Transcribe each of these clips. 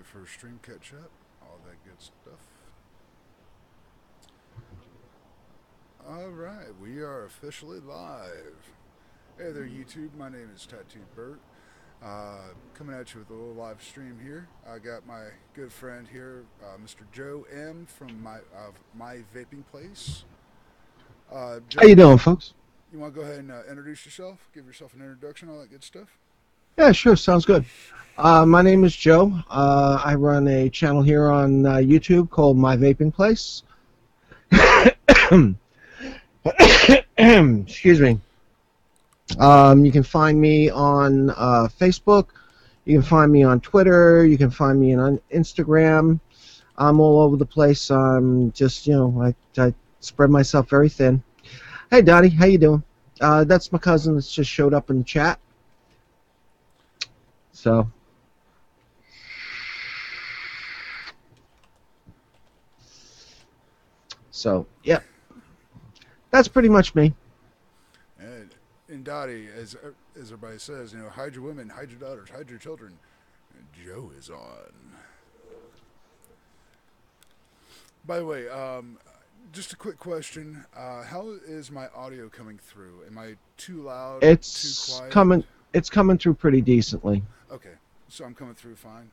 for stream catch up, all that good stuff. All right, we are officially live. Hey there, YouTube. My name is tattooedbert. Coming at you with a little live stream here. I got my good friend here, Mr. Joe M from my vaping place. How Joe, you doing, folks? you want to go ahead and introduce yourself? Give yourself an introduction, all that good stuff. Yeah, sure, sounds good. My name is Joe. I run a channel here on YouTube called My Vaping Place. Excuse me. You can find me on Facebook. You can find me on Twitter. You can find me on Instagram. I'm all over the place. I'm just, I spread myself very thin. Hey, Dottie, how you doing? That's my cousin that's just showed up in the chat. So, yeah, that's pretty much me. And Dottie, as everybody says, hide your women, hide your daughters, hide your children. And Joe is on. By the way, just a quick question: how is my audio coming through? Am I too loud? Too It's quiet? coming. It's coming through pretty decently. Okay, so I'm coming through fine.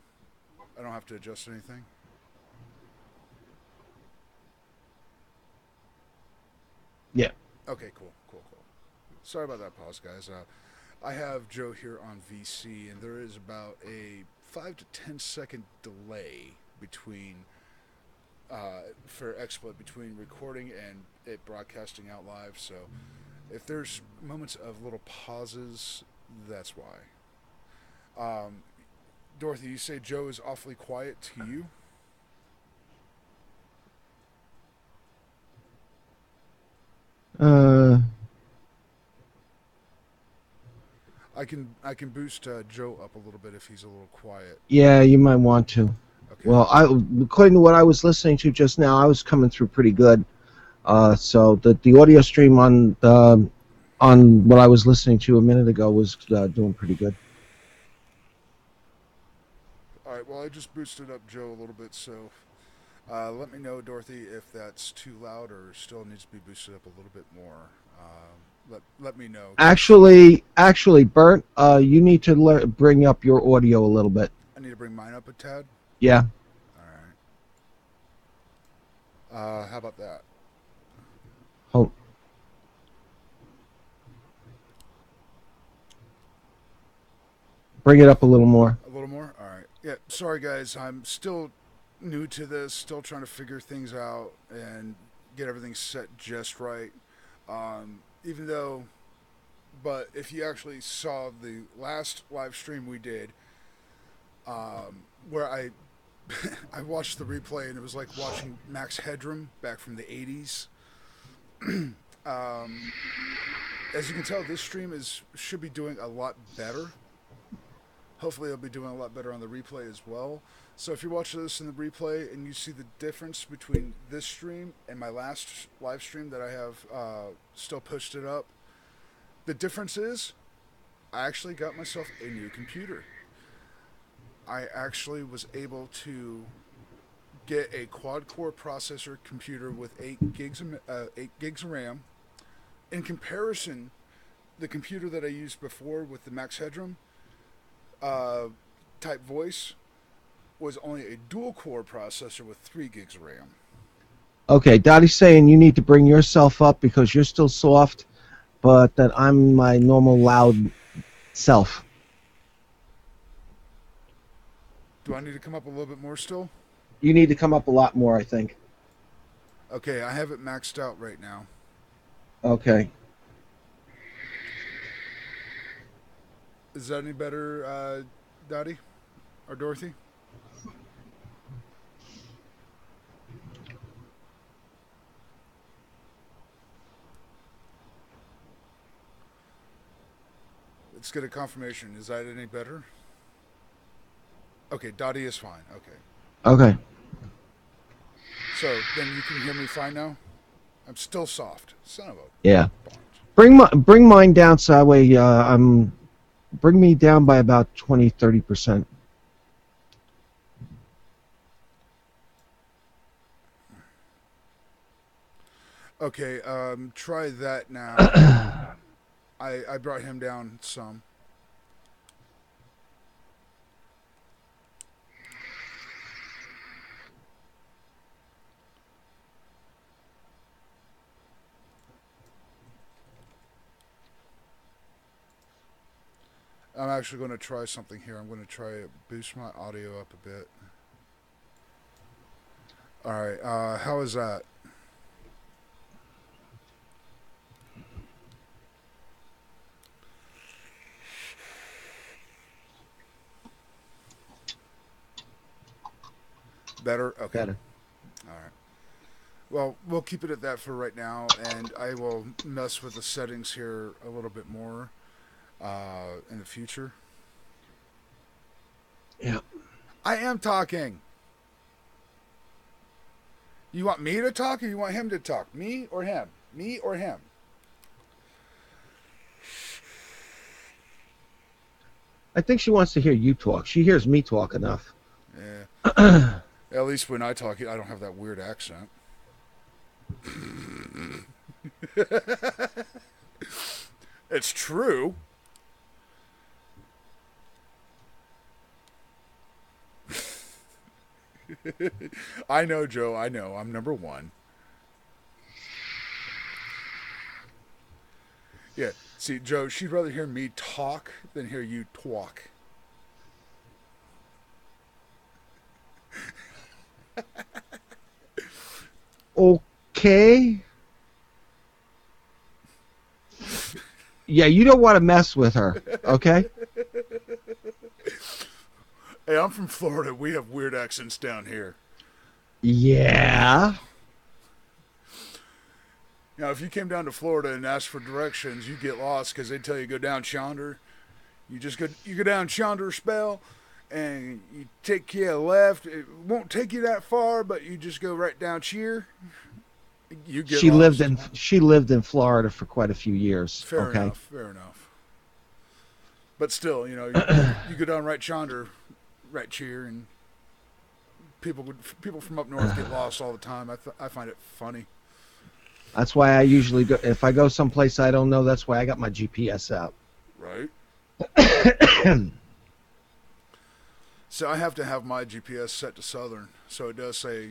I don't have to adjust anything. Yeah. Okay, cool. Sorry about that pause, guys. I have Joe here on VC, and there is about a 5 to 10 second delay between for XSplit between recording and it broadcasting out live. So if there's moments of little pauses, that's why. Dorothy, you say Joe is awfully quiet to you? Uh. I can boost Joe up a little bit if he's a little quiet. Yeah, you might want to. Okay. Well, according to what I was listening to just now, I was coming through pretty good. So the audio stream on what I was listening to a minute ago was doing pretty good. All right. Well, I just boosted up Joe a little bit, so let me know, Dorothy, if that's too loud or still needs to be boosted up a little bit more. Let me know. Actually, Bert, you need to bring up your audio a little bit. I need to bring mine up a tad. Yeah. All right. How about that? Hold. Bring it up a little more. A little more? All right. Yeah, sorry, guys. I'm still new to this, still trying to figure things out and get everything set just right. Even though, but if you actually saw the last live stream we did, where I I watched the replay and it was like watching Max Headroom back from the 80s. As you can tell, this stream should be doing a lot better. Hopefully it'll be doing a lot better on the replay as well. So if you're watching this in the replay and you see the difference between this stream and my last live stream that I have still posted up, the difference is I actually got myself a new computer. I actually was able to get a quad-core processor computer with 8 gigs of RAM. In comparison, the computer that I used before with the Max Headroom type voice was only a dual-core processor with 3 gigs of RAM. Okay, Dottie's saying you need to bring yourself up because you're still soft, but that I'm my normal loud self. Do I need to come up a little bit more still? You need to come up a lot more, I think. Okay, I have it maxed out right now. Okay. Is that any better, Dottie? Or Dorothy? Let's get a confirmation. Is that any better? Okay, Dottie is fine. Okay. Okay. So then you can hear me fine now? I'm still soft. Son of a Yeah. bunch. Bring mine down so that way bring me down by about 20-30%. Okay, try that now. I brought him down some. I'm actually going to try something here. I'm going to try to boost my audio up a bit. All right, how is that? Better? Okay. Better. All right. Well, we'll keep it at that for right now, and I will mess with the settings here a little bit more in the future. Yeah. I am talking. You want me to talk or you want him to talk? Me or him? Me or him? I think she wants to hear you talk. She hears me talk enough. Yeah. At least when I talk, I don't have that weird accent. It's true. I know, Joe. I know. I'm number one. Yeah. See, Joe, she'd rather hear me talk than hear you talk. Okay. Yeah, you don't want to mess with her, okay? Hey, I'm from Florida. We have weird accents down here. Yeah. Now, if you came down to Florida and asked for directions, you get lost because they tell you go down Chonder. You go down Chonder spell, and you take your left. It won't take you that far, but you just go right down Cheer. You get lost. She lived in Florida for quite a few years, Fair okay? enough. Fair enough. But still, you go down right Chonder, right Cheer, and people from up north get lost all the time. I find it funny. That's why I usually go if I go someplace I don't know, that's why I got my GPS out. Right. So I have to have my GPS set to Southern, so it does say,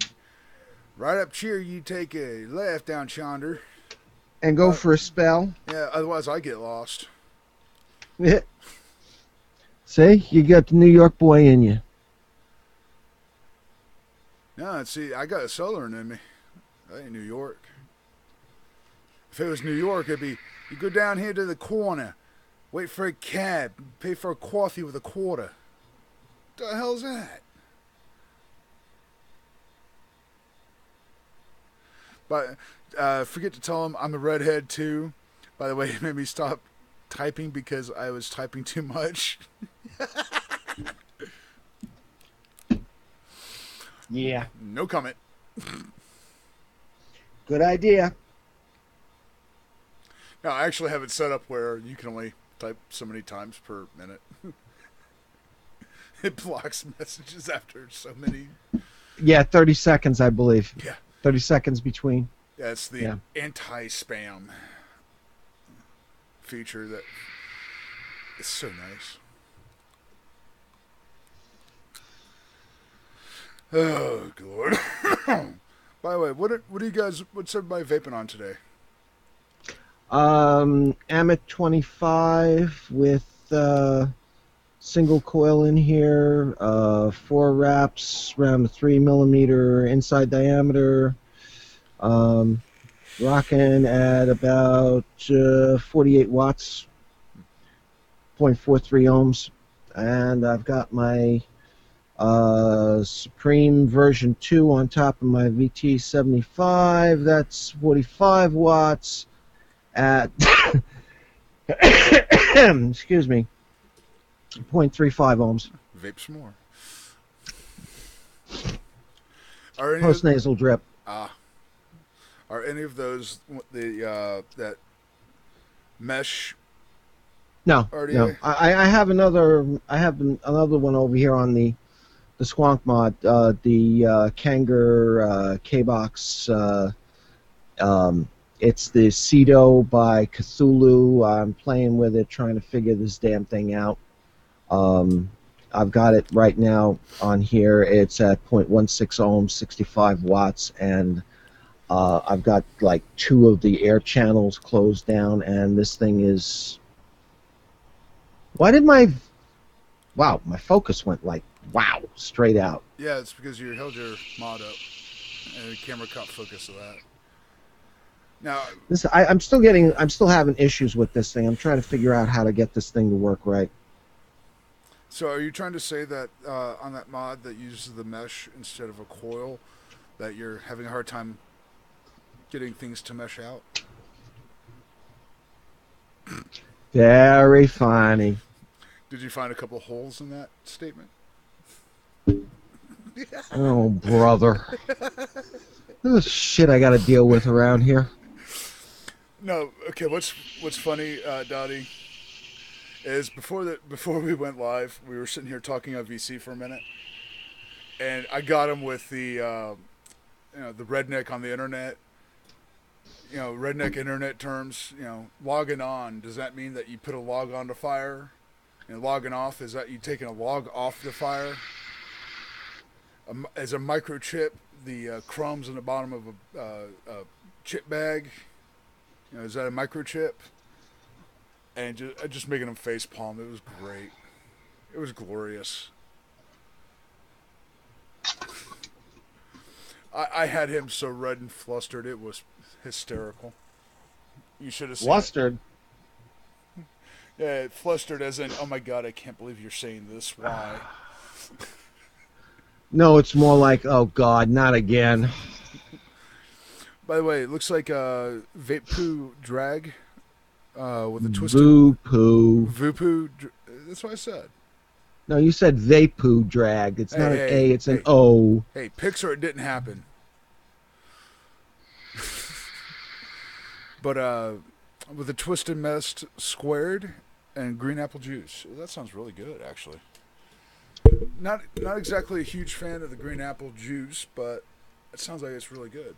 right up Cheer, you take a left down Chonder. And go for a spell. Yeah, otherwise I get lost. See, you got the New York boy in you. No, see, I got a Southern in me. That ain't New York. If it was New York, it'd be, you go down here to the corner, wait for a cab, pay for a coffee with a quarter. What the hell's that? But forget to tell him I'm a redhead too. By the way, it made me stop typing because I was typing too much. Yeah. No comment. Good idea. No, I actually have it set up where you can only type so many times per minute. It blocks messages after so many. Yeah, 30 seconds, I believe. Yeah. 30 seconds between. Yeah, it's the anti-spam feature that is so nice. Oh, Lord. By the way, what's everybody vaping on today? Amit 25 with single coil in here, 4 wraps around the 3 millimeter inside diameter, rocking at about 48 watts, 0.43 ohms, and I've got my Supreme version 2 on top of my VT75. That's 45 watts at excuse me, 0.35 ohms. Vape some more. Post nasal drip. Are any of those that mesh? No, RDA? no. I have another. I have another one over here on the Squonk mod. The Kanger K-Box It's the Cedo by Cthulhu. I'm playing with it, trying to figure this damn thing out. I've got it right now on here. It's at 0.16 ohms, 65 watts, and I've got like 2 of the air channels closed down, and this thing is... Why did my... Wow, my focus went like, wow, straight out. Yeah, it's because you held your mod up, and the camera caught focus of that. Now, I'm still having issues with this thing. I'm trying to figure out how to get this thing to work right. so are you trying to say that on that mod that uses the mesh instead of a coil, that you're having a hard time getting things to mesh out? Very funny. Did you find a couple holes in that statement? Oh, brother. This is shit I gotta deal with around here. No, okay. What's funny, Dottie, is before we went live, we were sitting here talking on VC for a minute, and I got him with the the redneck on the internet. Redneck internet terms. Logging on. Does that mean that you put a log on the fire? And logging off, is that you taking a log off the fire? As a microchip, the crumbs in the bottom of a chip bag, is that a microchip? And just making him face palm. It was great. It was glorious. I had him so red and flustered, it was hysterical. You should have seen Flustered? it. Yeah, flustered as in, oh my god, I can't believe you're saying this. Why? No, it's more like, oh god, not again. By the way, it looks like a vape poo drag with a twisted... Voo-poo. Voopoo. That's what I said. No, you said vapoo drag. It's not an A, it's an O. Hey, Pixar, it didn't happen. But with a twisted messed squared and green apple juice. That sounds really good, actually. Not exactly a huge fan of the green apple juice, but it sounds like it's really good.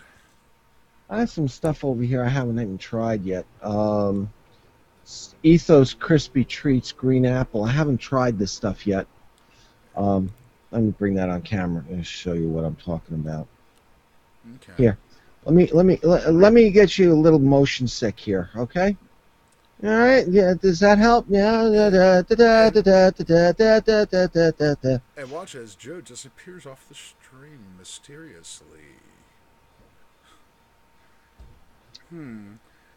I have some stuff over here I haven't even tried yet. Ethos Crispy Treats Green Apple. I haven't tried this stuff yet. Let me bring that on camera and show you what I'm talking about. Okay. Here, let me get you a little motion sick here, okay? All right. Yeah. Does that help? Yeah. And watch as Joe disappears off the stream mysteriously.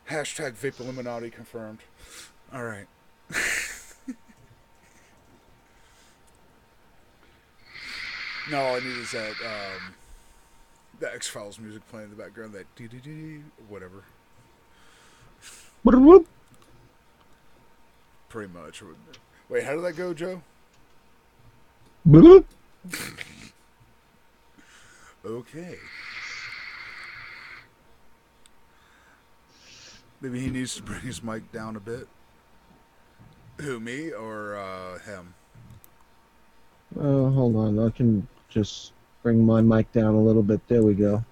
Hashtag Vape Illuminati confirmed. All right. No, all I need is that the X-Files music playing in the background. That dee whatever. Pretty much. Wait, how did that go, Joe? Okay. Maybe he needs to bring his mic down a bit. Who, me or him? Hold on. I can just bring my mic down a little bit. There we go.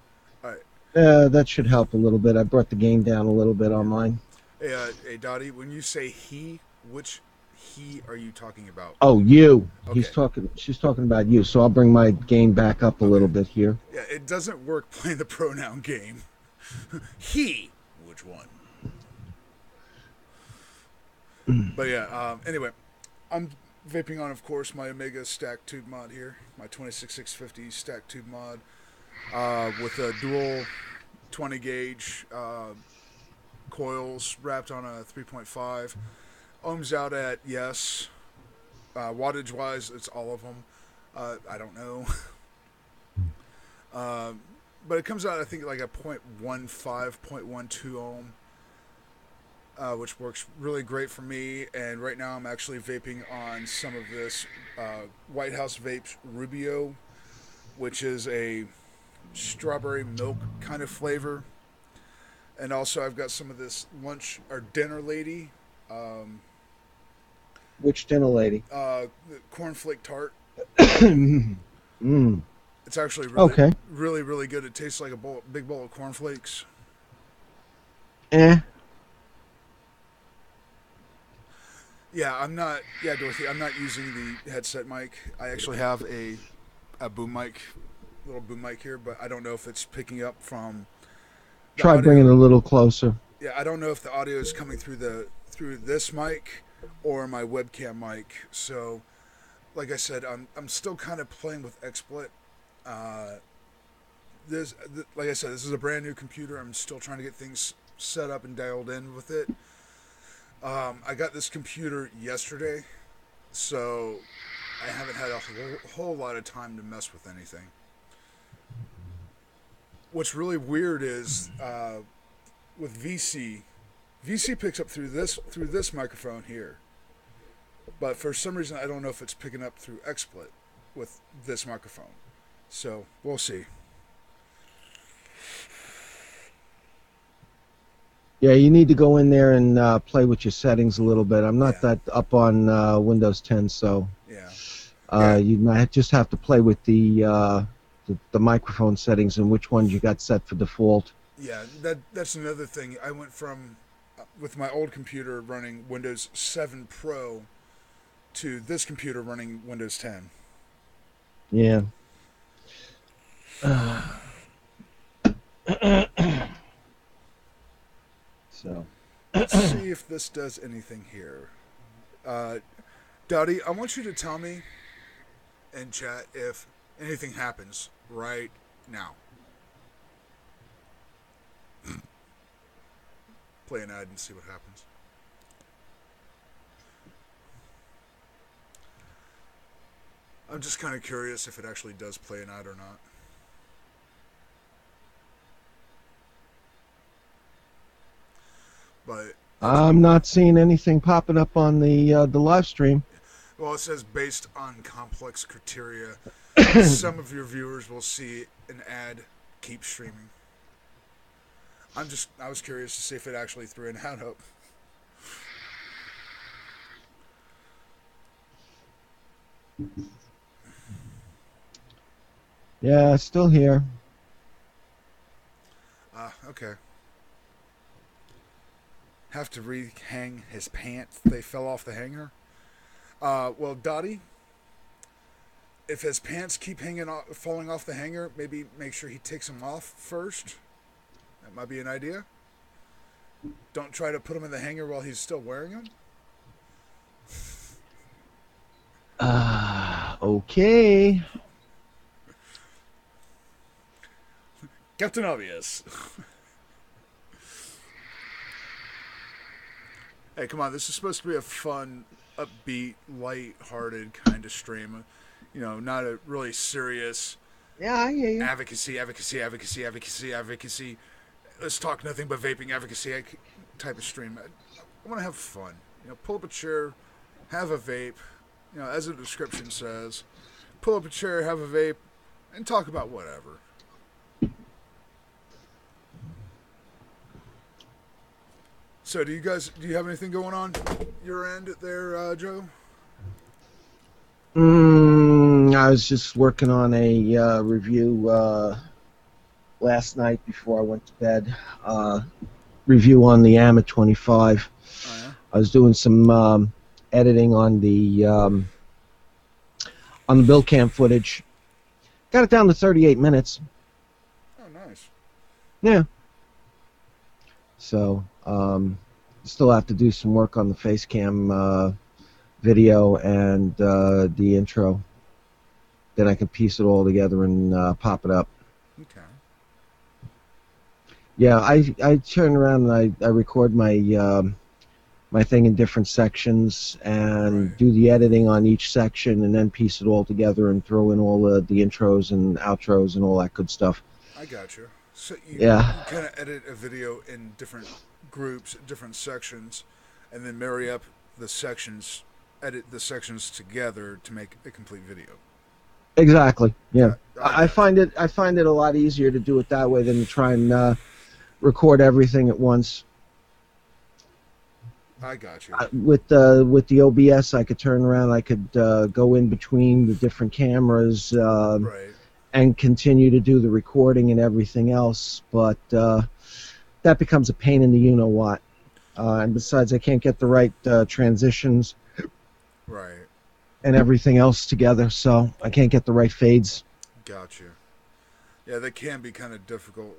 All right. That should help a little bit. I brought the gain down a little bit on mine. Hey, Dottie, when you say he, which he are you talking about? Oh, you. Okay. She's talking about you. So I'll bring my gain back up a little bit here. Yeah, it doesn't work playing the pronoun game. He, which one? But yeah, anyway, I'm vaping on, of course, my Omega stack tube mod here, my 26650 stack tube mod, with a dual 20 gauge coils wrapped on a 3.5. Ohms out at yes. Wattage wise, it's all of them. I don't know. But it comes out, I think, like a 0.15, 0.12 ohm. Which works really great for me, and right now I'm actually vaping on some of this White House Vapes Rubio, which is a strawberry milk kind of flavor, and also I've got some of this lunch or dinner lady. Which dinner lady? The cornflake tart. It's actually really, really good. It tastes like a big bowl of cornflakes. Eh. Yeah, I'm not. Yeah, Dorothy, I'm not using the headset mic. I actually have a boom mic, little boom mic here, but I don't know if it's picking up from the Try bringing audio. it a little closer. Yeah, I don't know if the audio is coming through this mic or my webcam mic. So, like I said, I'm still kind of playing with XSplit. Uh, like I said, this is a brand new computer. I'm still trying to get things set up and dialed in with it. I got this computer yesterday, so I haven't had a whole lot of time to mess with anything. What's really weird is with VC picks up through this microphone here, but for some reason I don't know if it's picking up through XSplit with this microphone. So we'll see. Yeah, you need to go in there and play with your settings a little bit. I'm not Yeah, that up on Windows 10, so yeah, yeah, you might just have to play with the microphone settings and which ones you got set for default. yeah. That's another thing. I went from with my old computer running Windows 7 Pro to this computer running Windows 10. Yeah. So. Let's see if this does anything here. Uh, Dowdy, I want you to tell me in chat if anything happens right now. Play an ad and see what happens. I'm just kind of curious if it actually does play an ad or not. But I'm not seeing anything popping up on the live stream. well, it says based on complex criteria, some of your viewers will see an ad. Keep streaming. I was curious to see if it actually threw an ad up. Yeah, still here. Okay. Have to rehang his pants. They fell off the hanger. Well, Dottie, if his pants keep falling off the hanger, maybe make sure he takes them off first. That might be an idea. Don't try to put them in the hanger while he's still wearing them. Okay. Captain Obvious. Hey, come on. This is supposed to be a fun, upbeat, light-hearted kind of stream. You know, not a really serious Yeah, I hear you. advocacy. Let's talk nothing but vaping advocacy type of stream. I want to have fun. You know, pull up a chair, have a vape. You know, as the description says, pull up a chair, have a vape, and talk about whatever. So, do you have anything going on your end there, Joe? I was just working on a review last night before I went to bed. Review on the AMA 25. Oh, yeah? I was doing some editing on the build cam footage. Got it down to 38 minutes. Oh, nice. Yeah. So, still have to do some work on the face cam video and the intro. Then I can piece it all together and pop it up. Okay. Yeah, I turn around and I record my my thing in different sections and Right. do the editing on each section and then piece it all together and throw in all the intros and outros and all that good stuff. I got you. So you Yeah. kind of edit a video in different groups, different sections, and then marry up the sections, edit the sections together to make a complete video. Exactly. Yeah. I I got you. find it a lot easier to do it that way than to try and record everything at once. I got you. With the OBS, I could turn around. I could go in between the different cameras Right. and continue to do the recording and everything else. But that becomes a pain in the you-know-what. And besides, I can't get the right transitions Right. and everything else together, so I can't get the right fades. Gotcha. Yeah, that can be kind of difficult.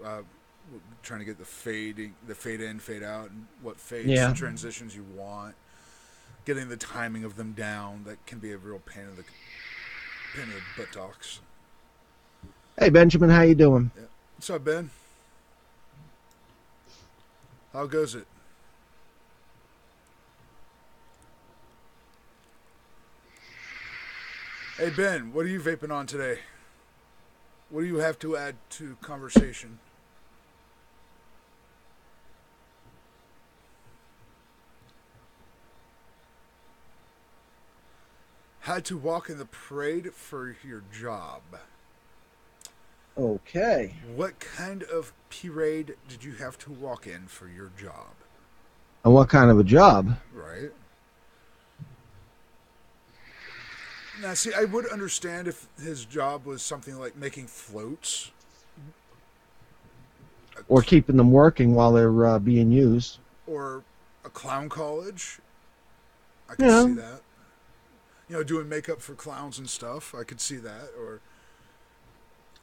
Trying to get the fade in, fade out, and what fades Yeah. transitions you want. Getting the timing of them down, that can be a real pain in the buttocks. Hey, Benjamin, how you doing? Yeah. What's up, Ben? How goes it? Hey, Ben, what are you vaping on today? What do you have to add to conversation? Had to walk in the parade for your job. Okay. What kind of parade did you have to walk in for your job? And what kind of a job? Right. Now, see, I would understand if his job was something like making floats. Or keeping them working while they're being used. Or a clown college. I could Yeah. see that. Doing makeup for clowns and stuff. I could see that. Or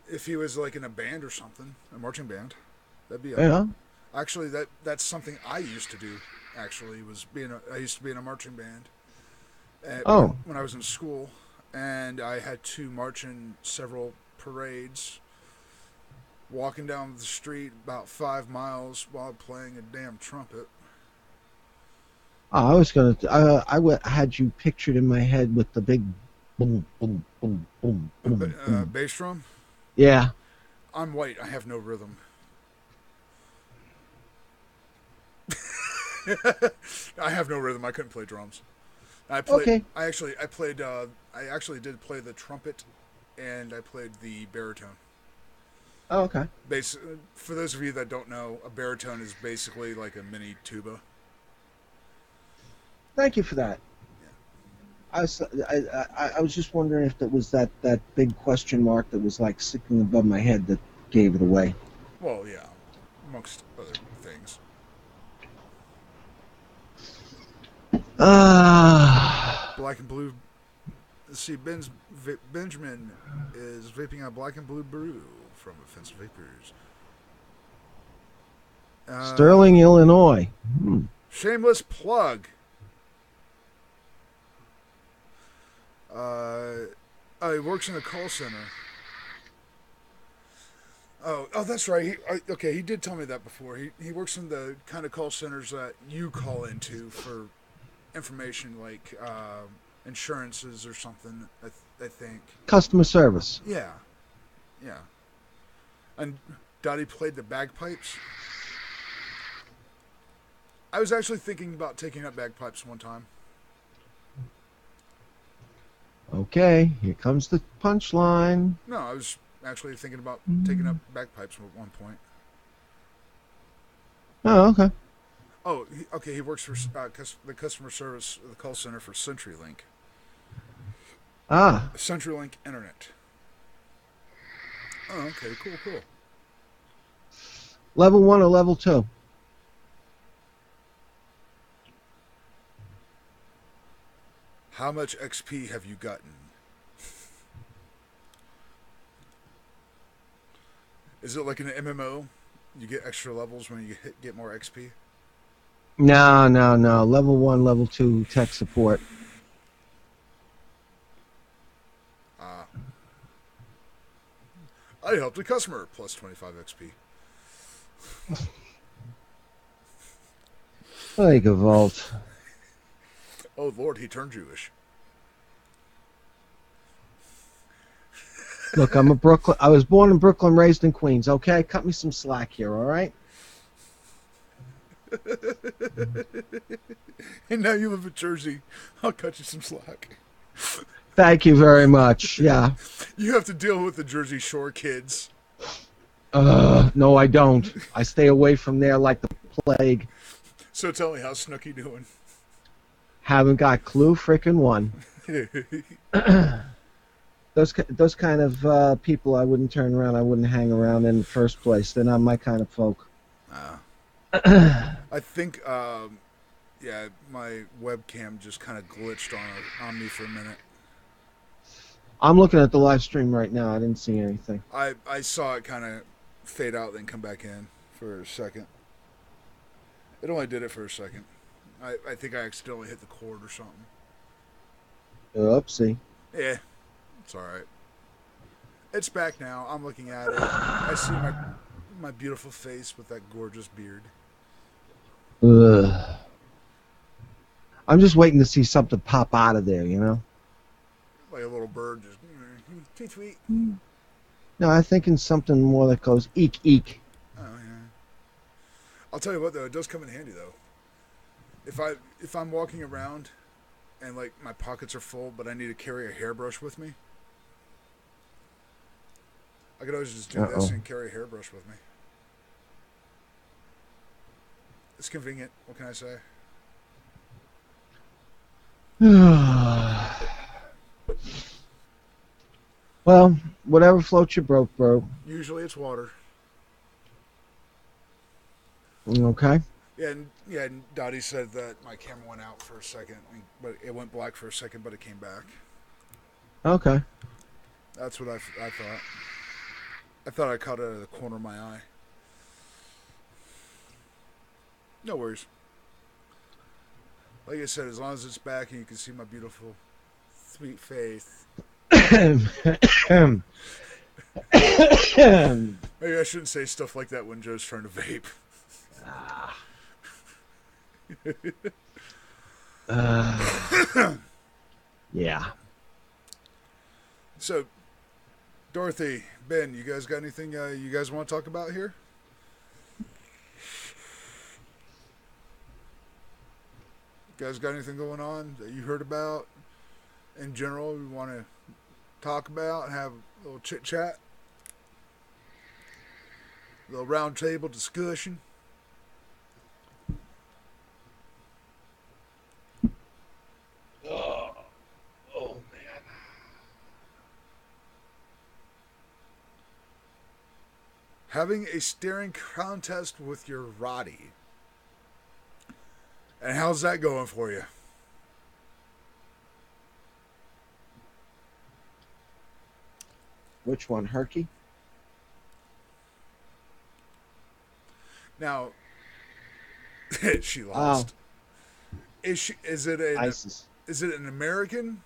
if he was like in a band or something, a marching band, that'd be. Yeah. Actually, that's something I used to do. Actually, I used to be in a marching band. Oh. When I was in school, and I had to march in several parades, walking down the street about 5 miles while playing a damn trumpet. Oh, I was gonna. I had you pictured in my head with the big boom, boom, boom, boom, boom, boom. Bass drum. Yeah. I'm white. I have no rhythm. I have no rhythm. I couldn't play drums. Okay. I played. I actually did play the trumpet, and I played the baritone. Oh, okay. For those of you that don't know, a baritone is basically like a mini tuba. Thank you for that. I was just wondering if that was that big question mark that was like sticking above my head that gave it away. Well, yeah, amongst other things. Black and blue. Let's see, Benjamin is vaping on black and blue brew from Offensive Vapors. Sterling, Illinois. Shameless plug. He works in a call center. Oh, that's right. He did tell me that before. He works in the kind of call centers that you call into for information like insurances or something. I think. Customer service. Yeah. And Dottie played the bagpipes. I was actually thinking about taking up bagpipes one time. Okay, here comes the punchline. No, I was actually thinking about taking up bagpipes at one point. Oh, okay. Oh, he works for the customer service, the call center for CenturyLink. Ah. CenturyLink Internet. Oh, okay, cool. Level 1 or level 2? How much XP have you gotten? Is it like an MMO? You get extra levels when you get more XP? No. Level 1, level 2 tech support. I helped a customer, plus 25 XP. Like a vault. Oh, Lord, he turned Jewish. Look, I was born in Brooklyn, raised in Queens, okay? Cut me some slack here, all right? And now you live in Jersey. I'll cut you some slack. Thank you very much, yeah. You have to deal with the Jersey Shore kids. No, I don't. I stay away from there like the plague. So tell me, how's Snooky doing? Haven't got clue frickin' one. Those kind of people I wouldn't turn around, I wouldn't hang around in the first place. They're not my kind of folk. I think, yeah, my webcam just kind of glitched on me for a minute. I'm looking at the live stream right now. I didn't see anything. I saw it kind of fade out, then come back in for a second. It only did it for a second. I think I accidentally hit the cord or something. Oopsie. Yeah, it's all right. It's back now. I'm looking at it. I see my beautiful face with that gorgeous beard. Ugh. I'm just waiting to see something pop out of there, you know? Like a little bird just tweet tweet. No, I'm thinking something more that goes eek eek. Oh yeah. I'll tell you what though, it does come in handy though. If I'm walking around and like my pockets are full, but I need to carry a hairbrush with me, I could always just do this and carry a hairbrush with me. It's convenient. What can I say? Well, whatever floats your boat, bro. Usually it's water. Okay. Yeah, and Dottie said that my camera went out for a second, but it went black for a second, but it came back. Okay. That's what I thought. I thought I caught it out of the corner of my eye. No worries. Like I said, as long as it's back and you can see my beautiful, sweet face. Maybe I shouldn't say stuff like that when Joe's trying to vape. Yeah. So, Dorothy, Ben, you guys got anything you guys want to talk about here? You guys got anything going on that you heard about in general we want to talk about, have a little chit chat? A little round table discussion? Oh man. Having a staring contest with your Roddy. And how's that going for you? Which one, Herky? Now, she lost. Is it ISIS. Is it an American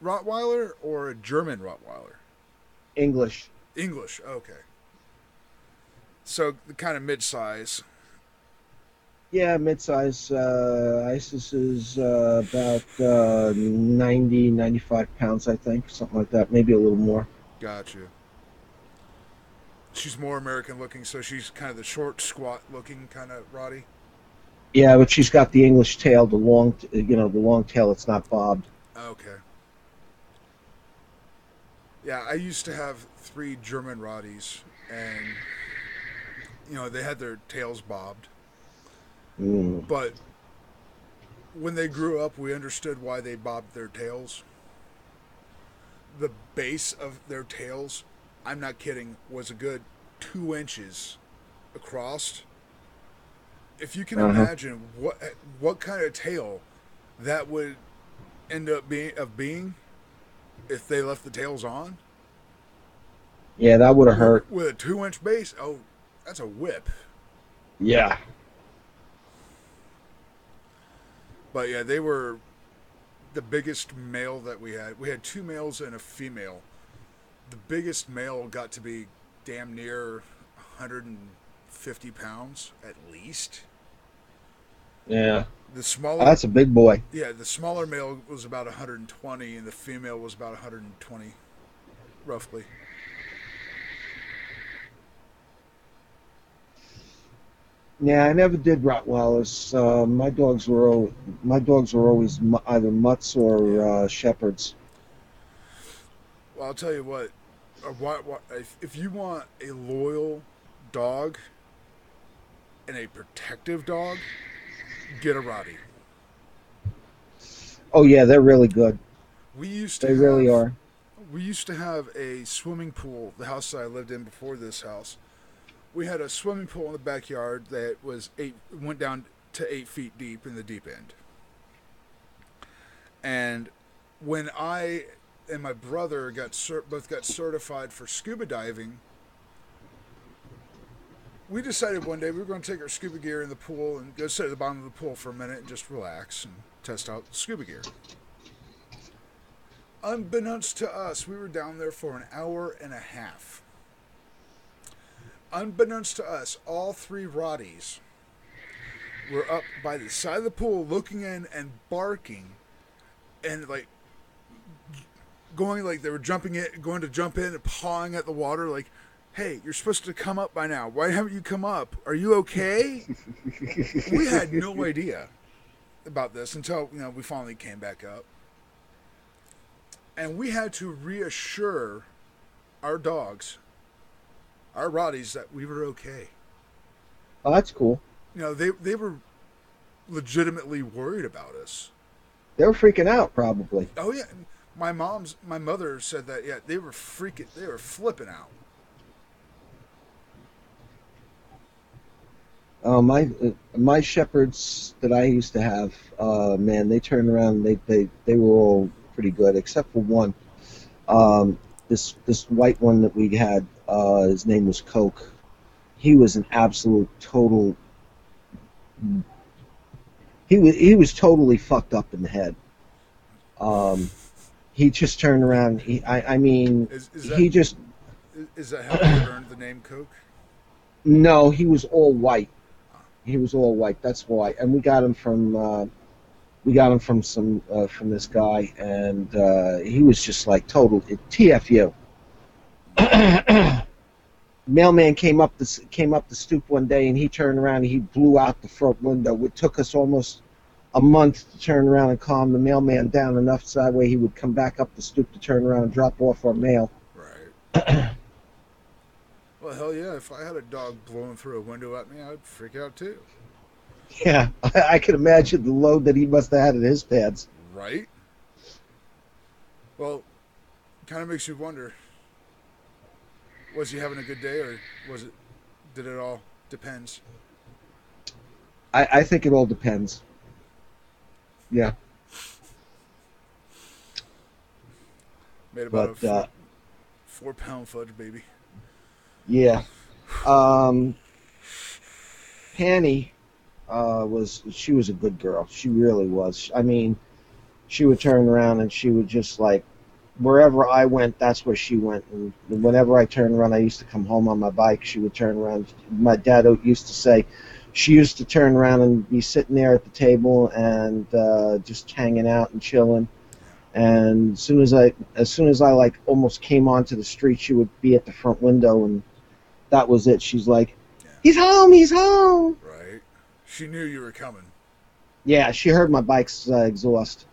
Rottweiler or a German Rottweiler? English. English. Okay. So the kind of mid-size. Yeah, mid-size. ISIS is about 90, 95 pounds, I think. Something like that. Maybe a little more. Gotcha. She's more American looking, so she's kind of the short, squat looking kind of Roddy. Yeah, but she's got the English tail, the long, the long tail. It's not bobbed. Okay. Yeah, I used to have 3 German Roddies, and they had their tails bobbed. Mm. But when they grew up, we understood why they bobbed their tails. The base of their tails, I'm not kidding, was a good 2 inches across. If you can imagine what kind of tail that would end up being if they left the tails on. Yeah, that would have hurt. With a 2-inch base, oh, that's a whip. Yeah. But yeah, they were the biggest male that we had. We had 2 males and a female. The biggest male got to be damn near 150 pounds at least. Yeah. The smaller, That's a big boy. Yeah, the smaller male was about 120, and the female was about 120, roughly. Yeah, I never did Rottweilers. My dogs were always either mutts or shepherds. Well, I'll tell you what. If you want a loyal dog and a protective dog, get a Roddy. Oh yeah, they're really good. They really are. We used to have a swimming pool. The house that I lived in before this house we had a swimming pool in the backyard that went down to 8 feet deep in the deep end. And when I and my brother both got certified for scuba diving, we decided one day we were going to take our scuba gear in the pool and go sit at the bottom of the pool for a minute and just relax and test out the scuba gear. Unbeknownst to us, we were down there for an hour and a half. Unbeknownst to us, all three Roddies were up by the side of the pool looking in and barking and like going like they were going to jump in and pawing at the water like, hey, you're supposed to come up by now. Why haven't you come up? Are you okay? We had no idea about this until, we finally came back up. And we had to reassure our dogs, our Roddies, that we were okay. Oh, that's cool. They were legitimately worried about us. They were freaking out, probably. Oh yeah, my mother said that. Yeah, they were flipping out. My shepherds that I used to have, man, they turned around. They were all pretty good, except for one. This white one that we had, his name was Coke. He was an absolute total. He was totally fucked up in the head. He just turned around. Is that how you earned the name Coke? No, he was all white. He was all white. That's why. And we got him from this guy, and he was just like total TFU. Mailman came up the stoop one day, and he turned around and he blew out the front window. It took us almost a month to turn around and calm the mailman down enough so that way he would come back up the stoop to turn around and drop off our mail. Right. Well, hell yeah! If I had a dog blowing through a window at me, I'd freak out too. Yeah, I can imagine the load that he must have had in his pants. Right. Well, kind of makes you wonder. Was he having a good day, or did it all depends? I think it all depends. Yeah. Made about a 4-pound fudge baby. Yeah. Penny she was a good girl. She really was. I mean, she would turn around and she would just like, wherever I went, that's where she went. And whenever I turned around, I used to come home on my bike. She would turn around. My dad used to say, she used to turn around and be sitting there at the table and just hanging out and chilling. And as soon as I like almost came onto the street, she would be at the front window, and that was it. She's like, he's home, he's home. Right. She knew you were coming. Yeah, she heard my bike's exhaust.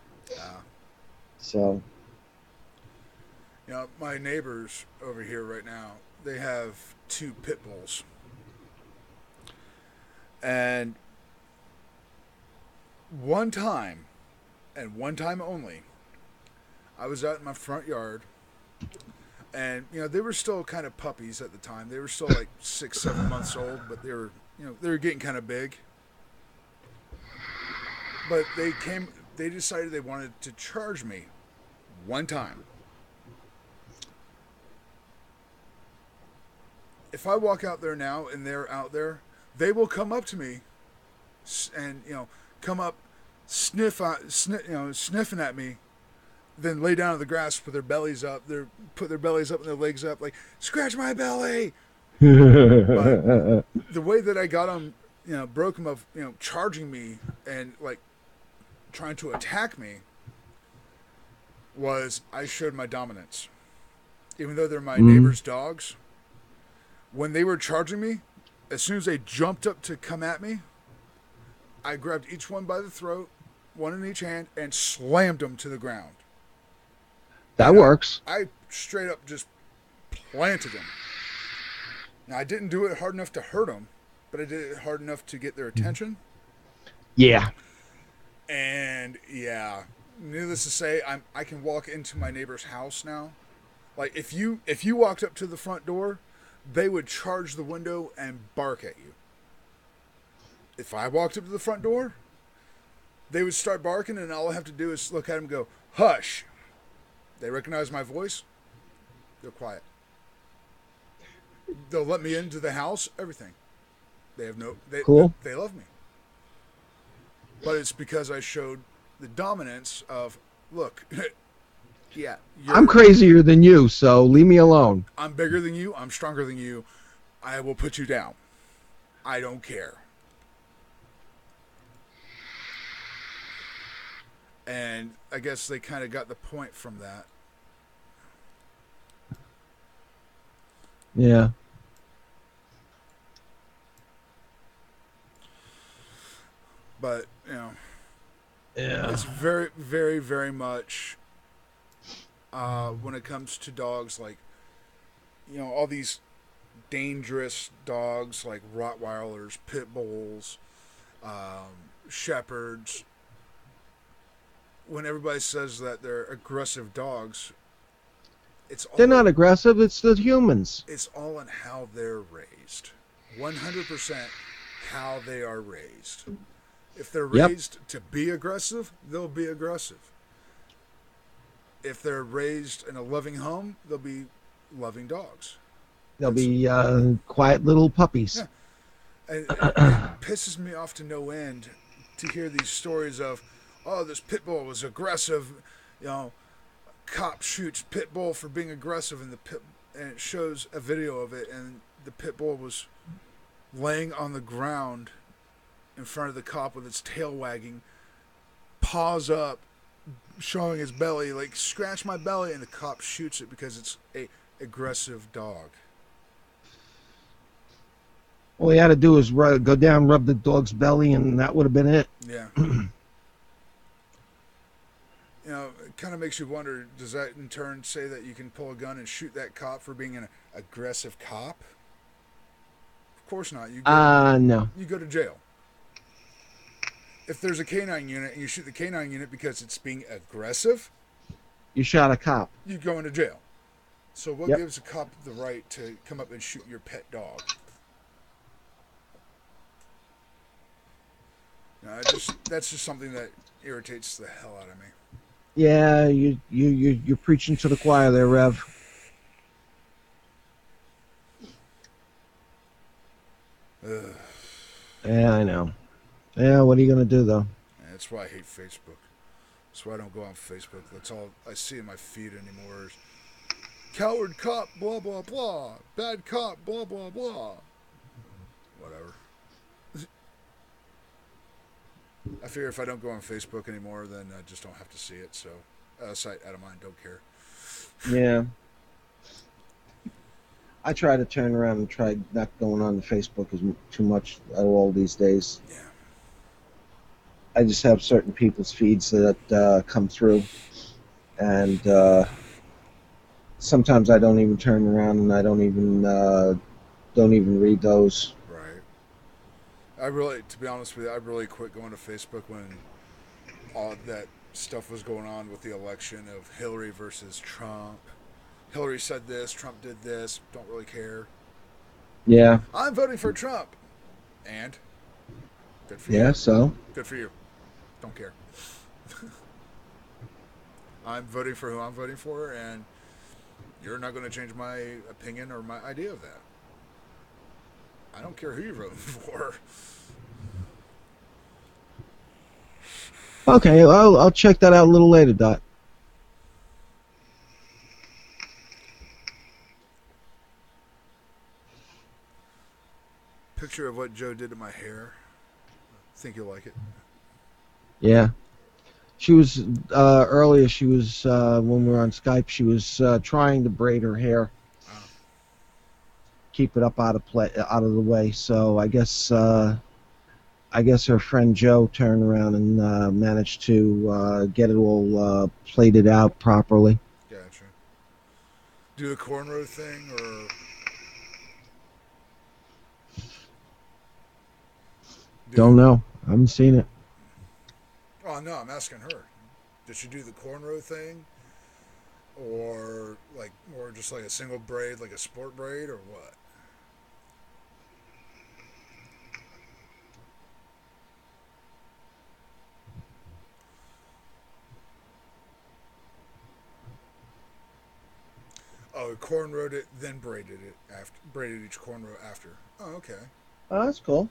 So. My neighbors over here right now, they have 2 pit bulls. And one time, and one time only, I was out in my front yard, and they were still kind of puppies at the time. They were still like 6-7 months old, but they were getting kind of big. But they decided they wanted to charge me one time. If I walk out there now and they're out there, they will come up to me and come up sniffing at me, then lay down on the grass, put their bellies up, put their bellies up and their legs up, like, scratch my belly. But the way that I got them, broke them of charging me and like trying to attack me, was I showed my dominance. Even though they're my neighbor's dogs, when they were charging me, as soon as they jumped up to come at me, I grabbed each one by the throat, one in each hand, and slammed them to the ground. That works. I straight up just planted them. Now, I didn't do it hard enough to hurt them, but I did it hard enough to get their attention. Yeah. And, yeah, needless to say, I can walk into my neighbor's house now. Like, if you walked up to the front door, they would charge the window and bark at you. If I walked up to the front door, they would start barking, and all I have to do is look at them and go, hush. They recognize my voice, they're quiet. They'll let me into the house, everything. They have no, Cool. they love me. But it's because I showed the dominance of, look, yeah, I'm crazier than you, so leave me alone. I'm bigger than you, I'm stronger than you, I will put you down. I don't care. And I guess they kind of got the point from that. Yeah. But, you know, Yeah. it's very, very, very much when it comes to dogs, like, you know, all these dangerous dogs like Rottweilers, Pit Bulls, Shepherds. When everybody says that they're aggressive dogs, They're not aggressive, it's the humans. It's all in how they're raised. 100% how they are raised. If they're raised to be aggressive, they'll be aggressive. If they're raised in a loving home, they'll be loving dogs. They'll be quiet little puppies. Yeah. And it pisses me off to no end to hear these stories of, oh, this pit bull was aggressive, you know, cop shoots pit bull for being aggressive, and it shows a video of it, and the pit bull was laying on the ground in front of the cop with its tail wagging, paws up, showing his belly, like, scratch my belly, and the cop shoots it because it's a aggressive dog. All he had to do was go down, rub the dog's belly, and that would have been it. Yeah. You know, it kind of makes you wonder, does that in turn say that you can pull a gun and shoot that cop for being an aggressive cop? Of course not. No. You go to jail. If there's a canine unit and you shoot the canine unit because it's being aggressive, you shot a cop. You go into jail. So what gives a cop the right to come up and shoot your pet dog? No, that's just something that irritates the hell out of me. Yeah, you're preaching to the choir there, Rev. Ugh. Yeah, I know. Yeah, what are you gonna do though? That's why I hate Facebook. That's why I don't go on Facebook. That's all I see in my feed anymore. Is coward cop, blah blah blah. Bad cop, blah blah blah. Whatever. I figure if I don't go on Facebook anymore, then I just don't have to see it. So, out of sight, out of mind, don't care. Yeah. I try to turn around and try not going on the Facebook too much at all these days. Yeah. I just have certain people's feeds that come through, and sometimes I don't even turn around and I don't even read those. To be honest with you, I really quit going to Facebook when all that stuff was going on with the election of Hillary versus Trump. Hillary said this, Trump did this, don't really care. Yeah. I'm voting for Trump. And? Good for you. Yeah, so? Good for you. Don't care. I'm voting for who I'm voting for, and you're not going to change my opinion or my idea of that. I don't care who you're voting for. Okay, I'll check that out a little later, Dot. Picture of what Joe did to my hair. Think you'll like it. Yeah. She was, earlier, she was, when we were on Skype, she was trying to braid her hair. Oh. Keep it up out of the way. So I guess her friend Joe turned around and managed to get it all plated out properly. Gotcha. Do the cornrow thing, or don't know. I haven't seen it. Oh no, I'm asking her. Did she do the cornrow thing, or just like a single braid, like a sport braid, or what? Oh, cornrowed it, then braided it after. Braided each cornrow after. Oh, okay. Oh, that's cool.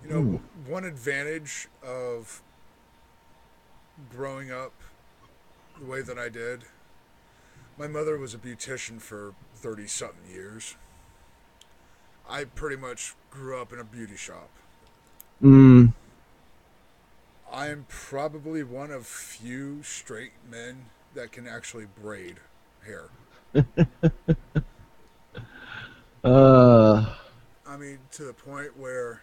You know, Hmm. one advantage of growing up the way that I did, my mother was a beautician for 30 something years. I pretty much grew up in a beauty shop. Hmm. I am probably one of few straight men that can actually braid hair. Uh. I mean, to the point where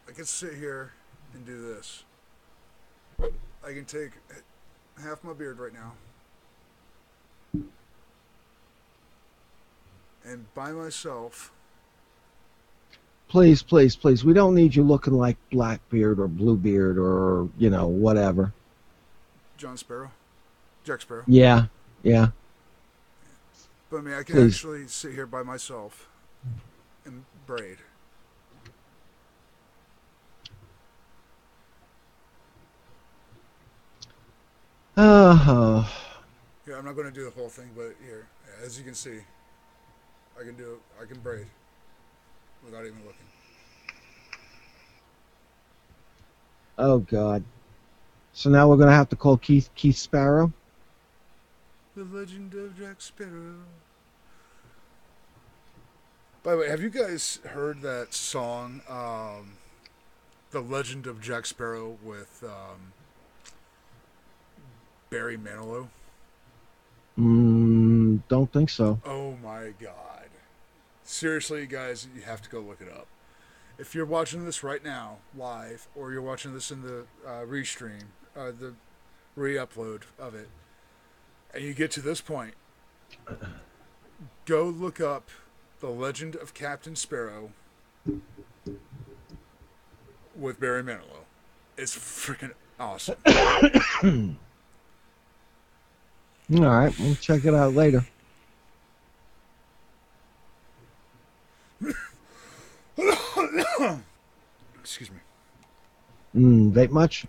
I can sit here and do this. I can take half my beard right now and by myself. Please, please, please. We don't need you looking like Blackbeard or Bluebeard or whatever. John Sparrow, Jack Sparrow. Yeah. Yeah. But I mean, I can Please. actually sit here by myself and braid. Uh. Yeah, I'm not going to do the whole thing, but here, as you can see, I can do. I can braid without even looking. Oh God. So now we're gonna have to call Keith Sparrow. The Legend of Jack Sparrow. By the way, have you guys heard that song, "The Legend of Jack Sparrow" with Barry Manilow? Don't think so. Oh my god! Seriously, guys, you have to go look it up. If you're watching this right now, live, or you're watching this in the restream, the re-upload of it, and you get to this point, go look up "The Legend of Captain Sparrow" with Barry Manilow. It's freaking awesome. All right, we'll check it out later. Excuse me. Vape much?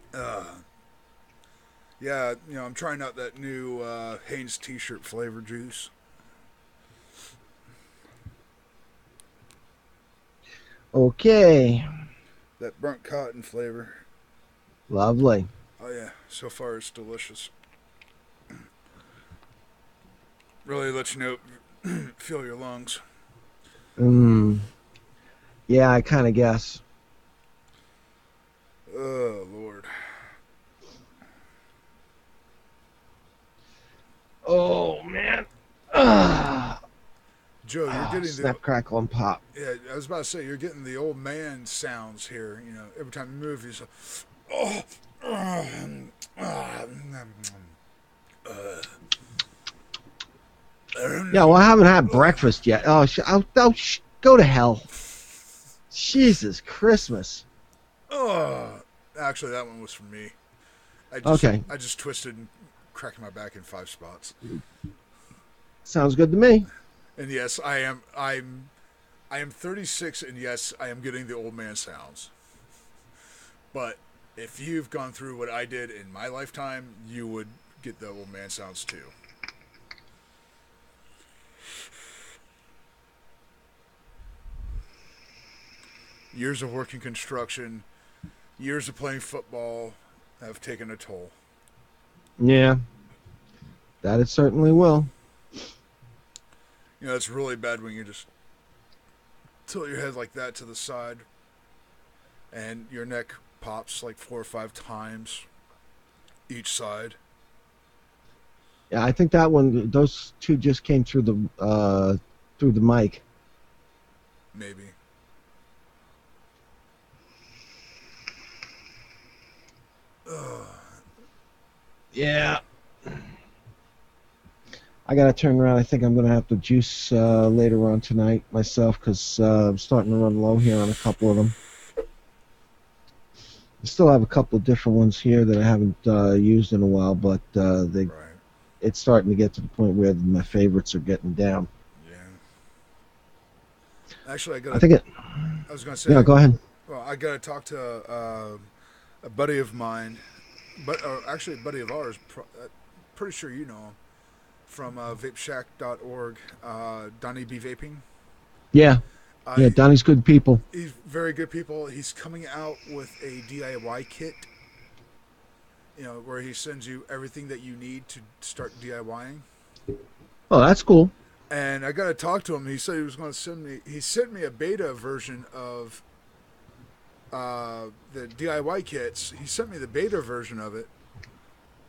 Yeah, I'm trying out that new Hanes T-shirt flavor juice. Okay. That burnt cotton flavor. Lovely. Oh yeah, so far it's delicious. Really lets you know, feel your lungs. Yeah, I kind of guess. Oh Lord. Oh man. Joe, you're getting Snap, crackle, and pop. yeah. I was about to say you're getting the old man sounds here. Every time you move, he's like, oh, Yeah, well, I haven't had breakfast yet. Go to hell. Jesus Christmas. oh. Actually, that one was for me. Okay. I just twisted and cracked my back in 5 spots. Sounds good to me. And yes, I am 36, and yes, I am getting the old man sounds. But if you've gone through what I did in my lifetime, you would get the old man sounds too. Years of working construction, years of playing football have taken a toll. Yeah. That it certainly will. It's really bad when you just tilt your head like that to the side and your neck pops like 4 or 5 times each side. Yeah, I think those two just came through the mic. Maybe. Ugh. Yeah. I gotta turn around. I think I'm gonna have to juice later on tonight myself because I'm starting to run low here on a couple of them. I still have a couple of different ones here that I haven't used in a while, but Right. it's starting to get to the point where my favorites are getting down. Yeah. Actually, I think it. I was gonna say. Yeah, go ahead. Well, I gotta talk to A buddy of mine, but actually a buddy of ours, pretty sure you know him, from vapeshack.org, Donnie B Vaping. Yeah, Uh, yeah. Donnie's good people. he's very good people. He's coming out with a DIY kit, where he sends you everything that you need to start DIYing. Oh, that's cool. And I got to talk to him. He said he was going to he sent me a beta version of the DIY kits. He sent me the beta version of it,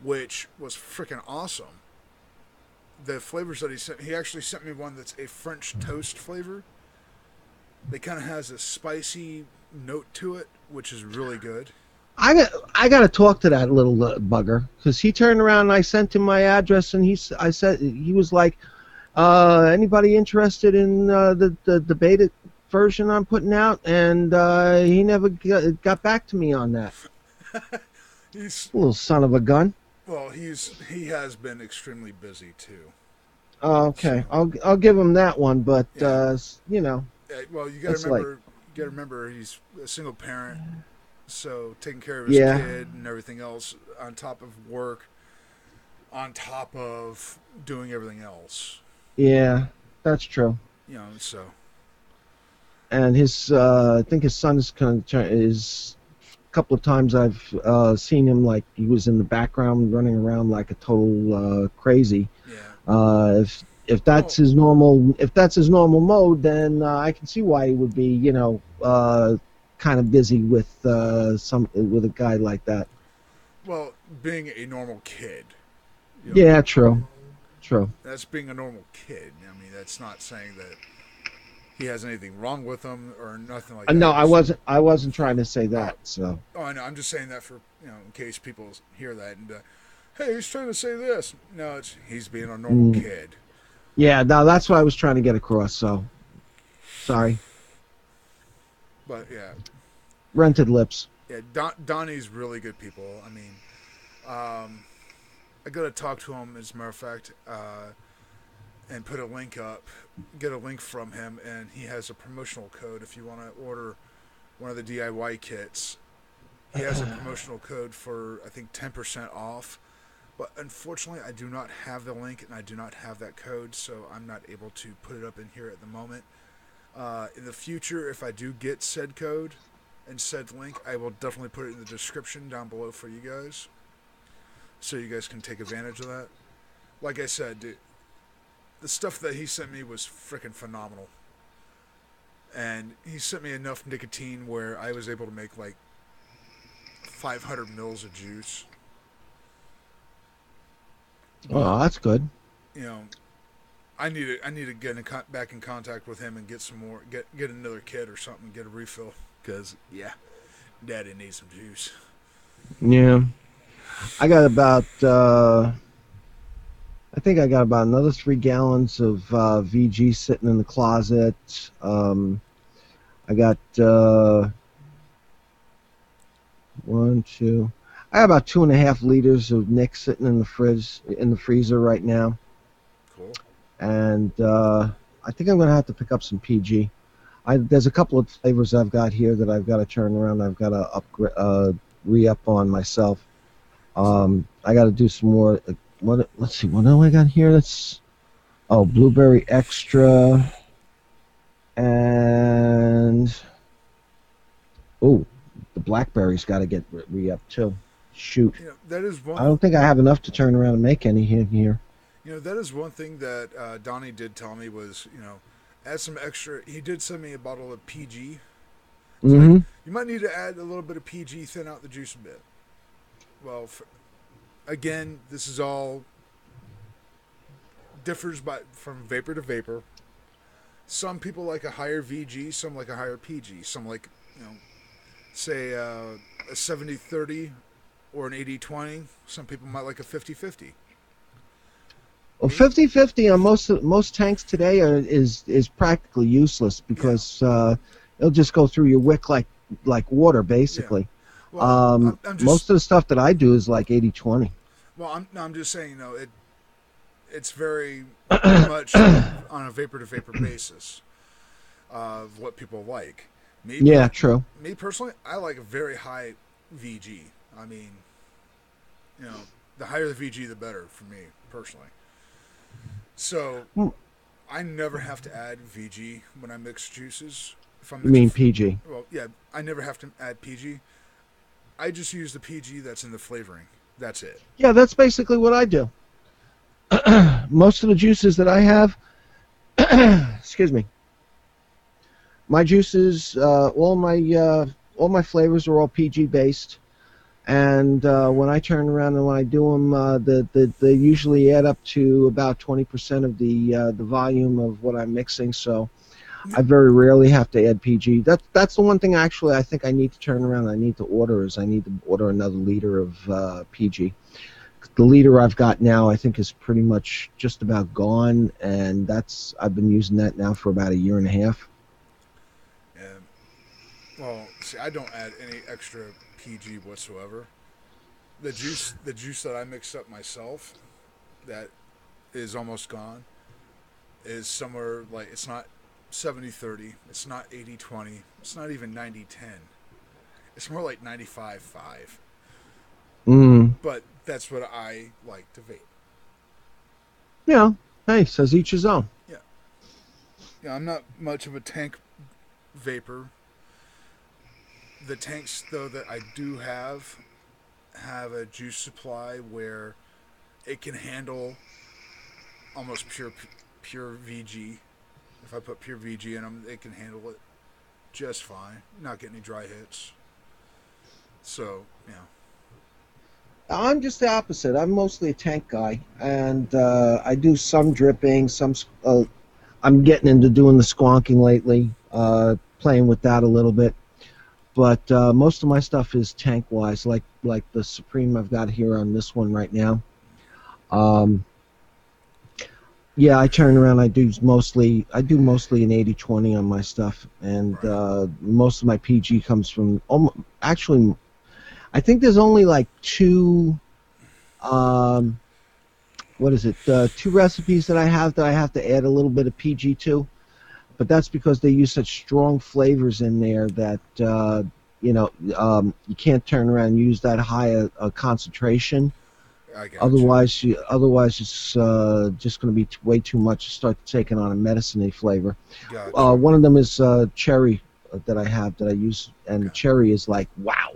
which was freaking awesome. The flavors that he actually sent me one that's a French toast flavor. It kind of has a spicy note to it, which is really good. I got to talk to that little bugger, because he turned around and I sent him my address, and I said, he was like, anybody interested in the beta version I'm putting out? And he never got back to me on that. He's Little son of a gun. Well, he has been extremely busy too. Okay, so, I'll give him that one, but yeah. well, you gotta remember he's a single parent, so taking care of his kid and everything else on top of work, on top of doing everything else. Yeah, that's true. So. And I think his son is a couple of times I've seen him, like he was in the background running around like a total crazy. Yeah. If that's his normal mode, then I can see why he would be kind of busy with a guy like that. Well, being a normal kid. Yeah, true. That's being a normal kid. I mean, that's not saying that he has anything wrong with him or nothing like that. No, I wasn't trying to say that. So. Oh, I know. I'm just saying that for in case people hear that and hey, he's trying to say this. No, he's being a normal kid. Yeah, no, that's what I was trying to get across. So, sorry. But yeah. Rented lips. Yeah, Donnie's really good people. I mean, I got to talk to him as a matter of fact. And put a link up, get a link from him, and he has a promotional code if you want to order one of the DIY kits. He has a promotional code for, I think, 10% off. But unfortunately, I do not have the link, and I do not have that code, so I'm not able to put it up in here at the moment. In the future, if I do get said code and said link, I will definitely put it in the description down below for you guys, so you guys can take advantage of that. Like I said, dude, the stuff that he sent me was freaking phenomenal. And he sent me enough nicotine where I was able to make like 500 mils of juice. Oh, that's good. I need to get back in contact with him and get some more, get another kit or something, get a refill. Because, yeah, Daddy needs some juice. Yeah. I got about... I think I got about another 3 gallons of VG sitting in the closet. I got one, two. I got about 2.5 liters of Nick sitting in the freezer right now. Cool. And I think I'm gonna have to pick up some PG. There's a couple of flavors I've got here that I've got to turn around. I've got to upgrade, re-up on myself. I got to do some more. Let's see, what do I got here? Blueberry Extra, and the blackberry's got to get re-up too. Shoot, that is one. I don't think I have enough to turn around and make any here. That is one thing that Donnie did tell me was, add some extra. He did send me a bottle of PG. So you might need to add a little bit of PG, thin out the juice a bit. Well, again, this is all differs from vapor to vapor. Some people like a higher VG, some like a higher PG. Some like, say a 70-30 or an 80-20. Some people might like a 50-50. Well, 50-50 on most tanks today is practically useless because it'll just go through your wick like water, basically. Yeah. Well, most of the stuff that I do is like 80-20. Well, I'm just saying, it's very much on a vapor-to-vapor basis of what people like. True. Me personally, I like a very high VG. I mean, you know, the higher the VG, the better for me personally. So You I never have to add VG when I mix juices. If I'm mixing, mean PG? well, yeah, I never have to add PG. I just use the PG that's in the flavoring. That's it. Yeah, that's basically what I do. Most of the juices that I have, excuse me, my juices, all my flavors are all PG based. And when I turn around and when I do them, they usually add up to about 20% of the volume of what I'm mixing. So I very rarely have to add PG. That's the one thing actually I think I need to turn around. I need to order is I need to order another liter of PG. The liter I've got now I think is pretty much just about gone, and I've been using that now for about a year and a half. And well, see, I don't add any extra PG whatsoever. The juice that I mix up myself, that is almost gone, is somewhere like it's not 70-30, it's not 80-20, it's not even 90-10. It's more like 95-5. Mm. But that's what I like to vape. Yeah. Hey, says each his own. Yeah. Yeah, I'm not much of a tank vapor. The tanks though that I do have a juice supply where it can handle almost pure VG. If I put pure VG in them, it can handle it just fine. Not get any dry hits. So, you know. I'm just the opposite. I'm mostly a tank guy, and I do some dripping. I'm getting into doing the squonking lately, playing with that a little bit. But most of my stuff is tank wise, like the Supreme I've got here on this one right now. Um, yeah, I turn around. I do mostly an 80-20 on my stuff, and Right. most of my PG comes from. Actually, I think there's only like two. Um, what is it? Two recipes that I have to add a little bit of PG to, but that's because they use such strong flavors in there that you can't turn around and use that high a concentration. I got you. Otherwise, it's just going to be way too much to start taking on a medicine-y flavor. Got you. One of them is cherry that I use, and the Okay. cherry is like wow.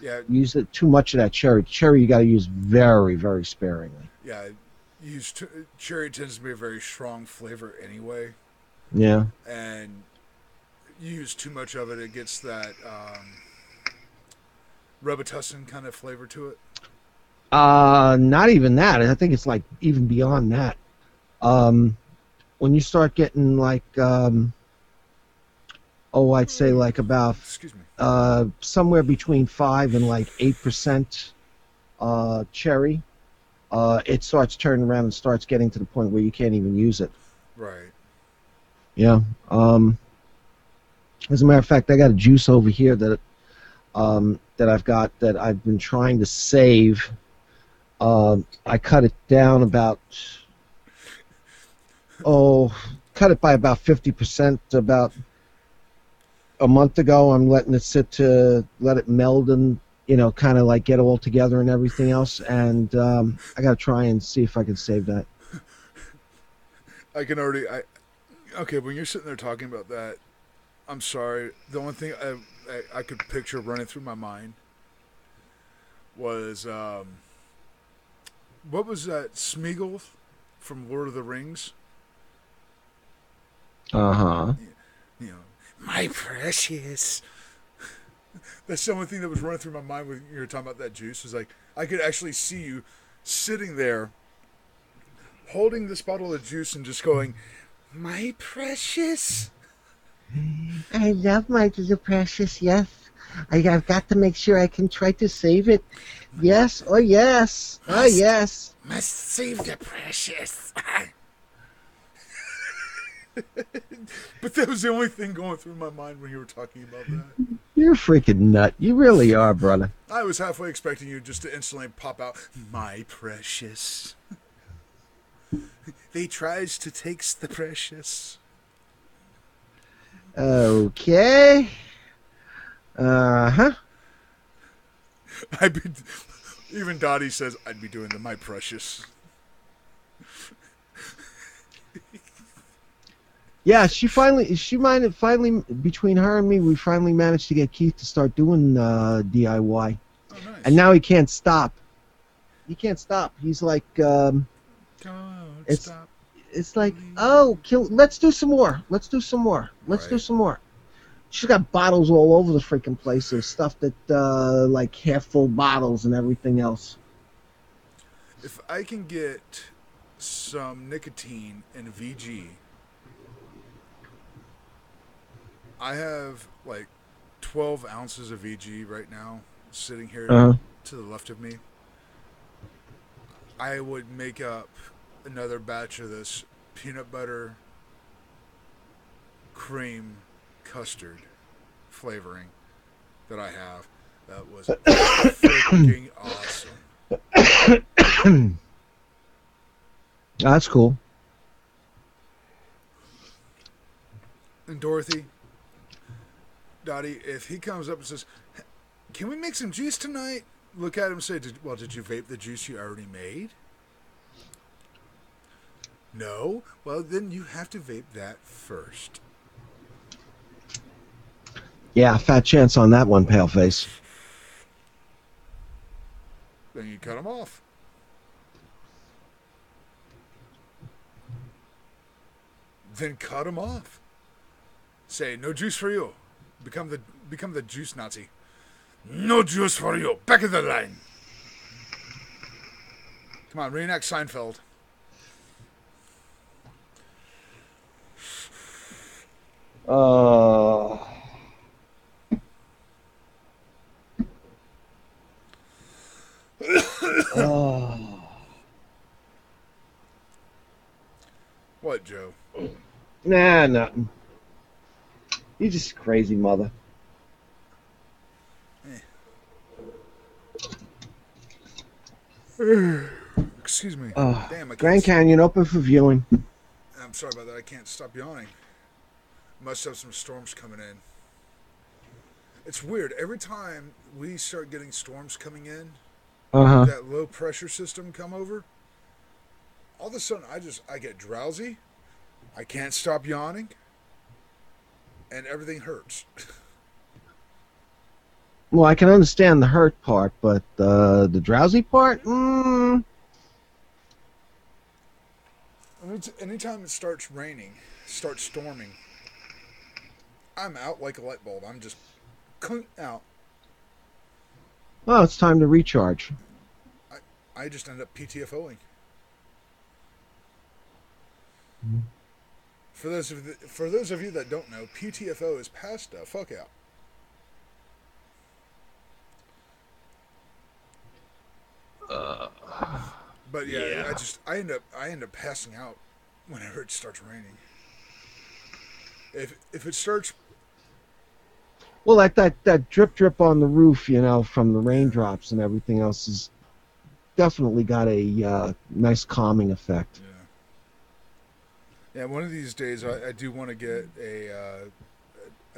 Yeah, Use it too much of that cherry. Cherry you got to use very, very sparingly. yeah. Cherry tends to be a very strong flavor anyway, Yeah. and you use too much of it, it gets that Robitussin kind of flavor to it. Not even that. I think it's like even beyond that. Um, when you start getting like, I'd say like about Excuse me. somewhere between 5 and like 8% cherry, it starts turning around and starts getting to the point where you can't even use it. Right. Yeah. As a matter of fact, I got a juice over here that I've got that I've been trying to save. I cut it down about oh, cut it by about 50% about a month ago. I'm letting it sit to let it meld and kind of like get all together and everything else. And I got to try and see if I can save that. I can already. Okay. When you're sitting there talking about that, I'm sorry. The only thing I could picture running through my mind was what was that Smeagol from Lord of the Rings? Uh huh. You know, my precious. That's the only thing that was running through my mind when you were talking about that juice. Was like I could actually see you sitting there holding this bottle of juice and just going, "My precious." I love my little precious. Yes, I've got to make sure I can try to save it. Yes, oh yes, oh Must yes. must save the precious. But that was the only thing going through my mind when you were talking about that. You're a freaking nut. You really are, brother. I was halfway expecting you just to instantly pop out, "My precious." They tries to takes the precious. Okay. Uh huh. I'd be. Even Dottie says I'd be doing the my precious. Yeah, finally between her and me, we finally managed to get Keith to start doing DIY, Oh, nice. and now he can't stop. He can't stop. He's like, Don't it's stop. it's like, oh, let's do some more. Let's do some more. Let's do Right. some more. She's got bottles all over the freaking place of stuff that like half full bottles and everything else. If I can get some nicotine and VG, I have like 12 ounces of VG right now sitting here Uh-huh. to the left of me. I would make up another batch of this peanut butter cream custard flavoring that I have. That was freaking awesome. That's cool. And Dorothy, Dottie, if he comes up and says, "Can we make some juice tonight?" Look at him and say, "Well, did you vape the juice you already made?" No? Well, then you have to vape that first. Yeah, fat chance on that one, Paleface. Then you cut them off. Then cut them off. Say, "No juice for you." Become the juice Nazi. No juice for you. Back of the line. Come on, reenact Seinfeld. Oh. What, Joe? Nah, nothing. You just crazy mother. Excuse me. Damn, I can't. Grand Canyon open for viewing. I'm sorry about that. I can't stop yawning. Must have some storms coming in. It's weird. Every time we start getting storms coming in, Uh-huh. that low pressure system come over, all of a sudden I get drowsy. I can't stop yawning, and everything hurts. Well, I can understand the hurt part, but the drowsy part? Anytime it starts raining, starts storming, I'm out like a light bulb. I'm just out. Well, it's time to recharge. I just end up PTFOing. For those of you that don't know, PTFO is past the fuck out. But yeah, I end up passing out whenever it starts raining. If it starts, Well, that drip on the roof, from the raindrops and everything else is definitely got a nice calming effect. Yeah, one of these days I do want to get a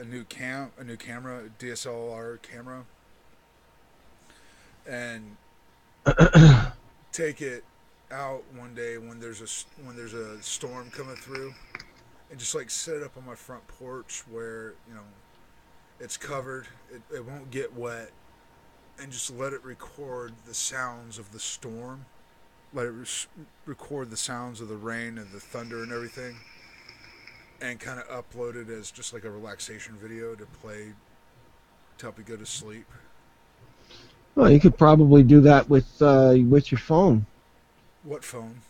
new camera, a DSLR camera, and take it out one day when there's a storm coming through, and just like set it up on my front porch where it's covered, it won't get wet, and just let it record the sounds of the storm. Let it record the sounds of the rain and the thunder and everything, and kind of upload it as just like a relaxation video to play to help you go to sleep. Well, you could probably do that with your phone. What phone?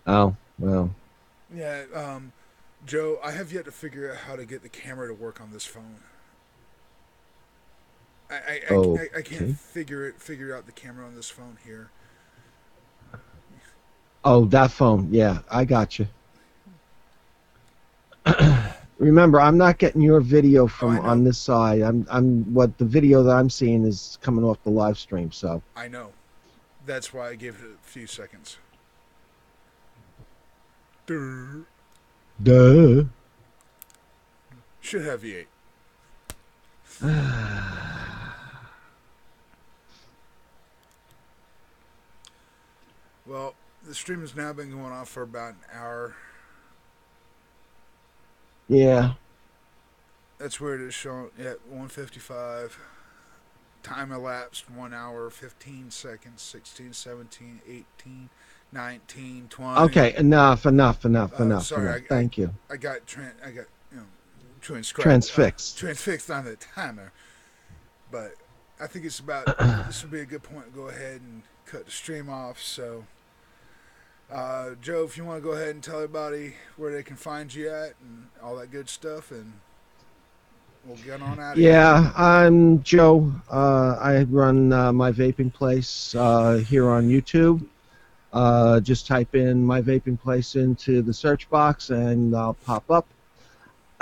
Oh, well. Yeah, Joe, I have yet to figure out how to get the camera to work on this phone. I can't figure out the camera on this phone here. Oh, that phone. Yeah, I got you. Remember, I'm not getting your video from on this side. What the video that I'm seeing is coming off the live stream. So I know. That's why I gave it a few seconds. Duh. Should have V8. Well, the stream has now been going on for about an hour. Yeah. That's where it is showing. Yeah, 155. Time elapsed 1 hour, 15 seconds, 16, 17, 18, 19, 20. Okay, enough. Sorry, Thank you. I got you know Transfixed. transfixed on the timer. But I think it's about this would be a good point to go ahead and cut the stream off. So, Joe, if you want to go ahead and tell everybody where they can find you at and all that good stuff, and we'll get on out of here. Yeah, I'm Joe. I run my vaping place here on YouTube. Just type in my vaping place into the search box and I'll pop up.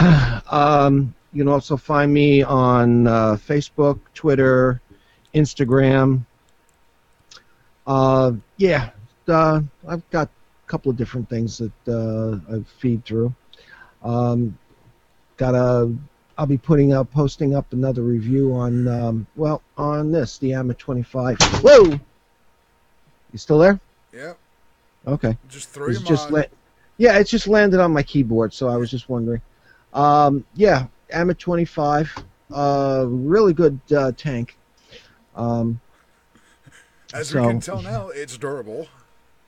You can also find me on Facebook, Twitter, Instagram. Yeah, I've got a couple of different things that I feed through. I'll be posting up another review on, on this, the AMA 25. Whoa! You still there? Yep. Okay. Just throw your mod. Yeah, it just landed on my keyboard, so I was just wondering. Yeah, AMA 25, really good tank. As we can tell now, it's durable.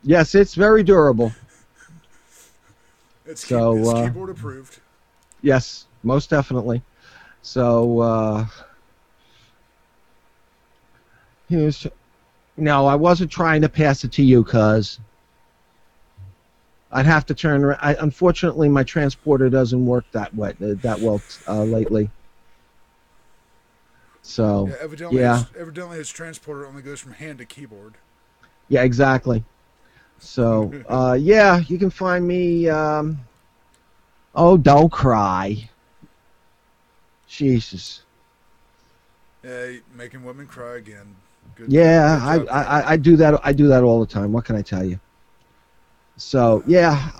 Yes, it's very durable. It's keyboard approved. Yes, most definitely. So, no, I wasn't trying to pass it to you, cuz I'd have to turn around. Unfortunately, my transporter doesn't work that well lately. So, yeah, evidently his transporter only goes from hand to keyboard. Yeah, exactly. So, yeah, you can find me. Oh, don't cry. Jesus. Yeah, making women cry again. Good job, I do that. I do that all the time. What can I tell you? So yeah,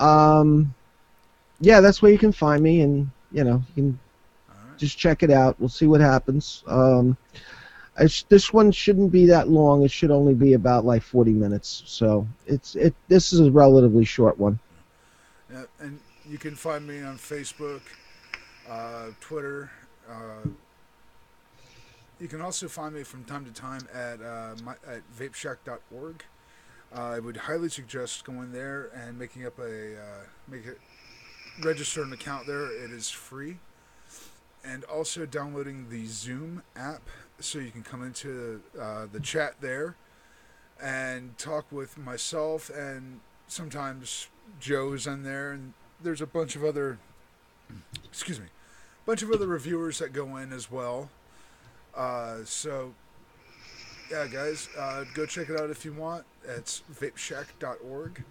yeah, that's where you can find me, and you can just check it out. We'll see what happens. This one shouldn't be that long. It should only be about like 40 minutes. So this is a relatively short one. Yeah, and you can find me on Facebook, Twitter. You can also find me from time to time at vapeshack.org. I would highly suggest going there and making up register an account there. It is free, and also downloading the Zoom app so you can come into the chat there and talk with myself, and sometimes Joe's in there, and there's a bunch of other reviewers that go in as well. So yeah, guys, go check it out if you want. It's vapeshack.org.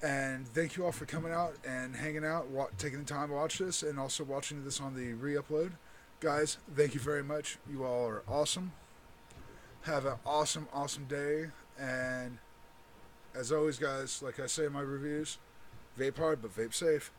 And thank you all for coming out and hanging out, taking the time to watch this, and also watching this on the re-upload. Guys, thank you very much. You all are awesome. Have an awesome, awesome day. And as always, guys, like I say in my reviews, vape hard, but vape safe.